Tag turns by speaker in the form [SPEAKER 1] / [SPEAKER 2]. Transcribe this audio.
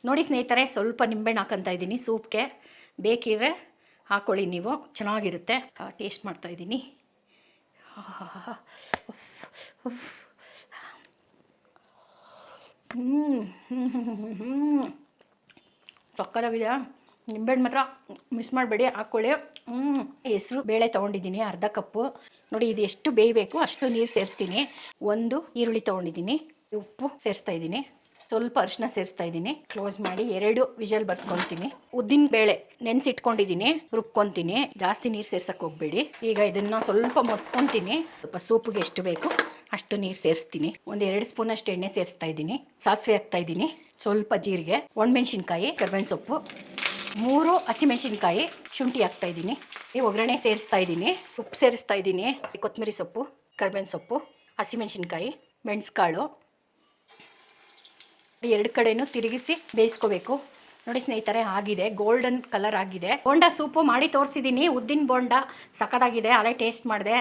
[SPEAKER 1] ನೋಡಿ ಸ್ನೇಹಿತರೆ, ಸ್ವಲ್ಪ ನಿಂಬೆಹಣ್ಣು ಹಾಕಂತ ಇದ್ದೀನಿ ಸೂಪ್ಗೆ. ಬೇಕಿದ್ರೆ ಹಾಕ್ಕೊಳ್ಳಿ, ನೀವು ಚೆನ್ನಾಗಿರುತ್ತೆ. ಟೇಸ್ಟ್ ಮಾಡ್ತಾ ಇದ್ದೀನಿ. ಸಕ್ಕತ್ತಾಗಿದೆ. ನಿಂಬೆಹಣ್ಣು ಮಾತ್ರ ಮಿಸ್ ಮಾಡಬೇಡಿ, ಹಾಕ್ಕೊಳ್ಳಿ. ಹೆಸರು ಬೇಳೆ ತೊಗೊಂಡಿದ್ದೀನಿ ಅರ್ಧ ಕಪ್ಪು. ನೋಡಿ, ಇದು ಎಷ್ಟು ಬೇಯಬೇಕು ಅಷ್ಟು ನೀರು ಸೇರಿಸ್ತೀನಿ. 1 ಈರುಳ್ಳಿ ತೊಗೊಂಡಿದ್ದೀನಿ. ಉಪ್ಪು ಸೇರಿಸ್ತಾ ಇದ್ದೀನಿ. ಸ್ವಲ್ಪ ಅರಿಶಿನ ಸೇರಿಸ್ತಾ ಇದ್ದೀನಿ. ಕ್ಲೋಸ್ ಮಾಡಿ 2 ವಿಷಲ್ ಬರ್ಸ್ಕೊತೀನಿ. ಉದ್ದಿನ ಬೇಳೆ ನೆನೆಸಿಟ್ಕೊಂಡಿದ್ದೀನಿ, ರುಬ್ಕೊತೀನಿ. ಜಾಸ್ತಿ ನೀರು ಸೇರ್ಸಕ್ಕೆ ಹೋಗಬೇಡಿ. ಈಗ ಇದನ್ನು ಸ್ವಲ್ಪ ಮಸ್ಕೊತೀನಿ. ಸ್ವಲ್ಪ ಸೂಪಿಗೆ ಎಷ್ಟು ಬೇಕು ಅಷ್ಟು ನೀರು ಸೇರಿಸ್ತೀನಿ. 1-2 ಸ್ಪೂನಷ್ಟು ಎಣ್ಣೆ ಸೇರಿಸ್ತಾ ಇದ್ದೀನಿ. ಸಾಸಿವೆ ಹಾಕ್ತಾ ಇದ್ದೀನಿ. ಸ್ವಲ್ಪ ಜೀರಿಗೆ, ಒಣಮೆಣ್ಸಿನ್ಕಾಯಿ, ಕರ್ಬೇವಿನ ಸೊಪ್ಪು, 3 ಹಸಿಮೆಣ್ಸಿನ್ಕಾಯಿ, ಶುಂಠಿ ಹಾಕ್ತಾ ಇದ್ದೀನಿ. ಈ ಒಗ್ಗರಣೆ ಸೇರಿಸ್ತಾ ಇದ್ದೀನಿ. ಉಪ್ಪು ಸೇರಿಸ್ತಾ ಇದ್ದೀನಿ. ಕೊತ್ತಂಬರಿ ಸೊಪ್ಪು, ಕರ್ಬೇವಿನ ಸೊಪ್ಪು, ಹಸಿಮೆಣ್ಸಿನ್ಕಾಯಿ, ಮೆಣಸುಕಾಳು 2 ಕಡೆನೂ ತಿರುಗಿಸಿ ಬೇಯಿಸ್ಕೋಬೇಕು. ನೋಡಿ ಸ್ನೇಹಿತರೆ, ಆಗಿದೆ, ಗೋಲ್ಡನ್ ಕಲರ್ ಆಗಿದೆ. ಬೋಂಡ ಸೂಪು ಮಾಡಿ ತೋರಿಸಿದ್ದೀನಿ. ಉದ್ದಿನ ಬೋಂಡ ಸಕ್ಕತ್ತಾಗಿದೆ. ಅಲ್ಲೇ ಟೇಸ್ಟ್ ಮಾಡಿದೆ.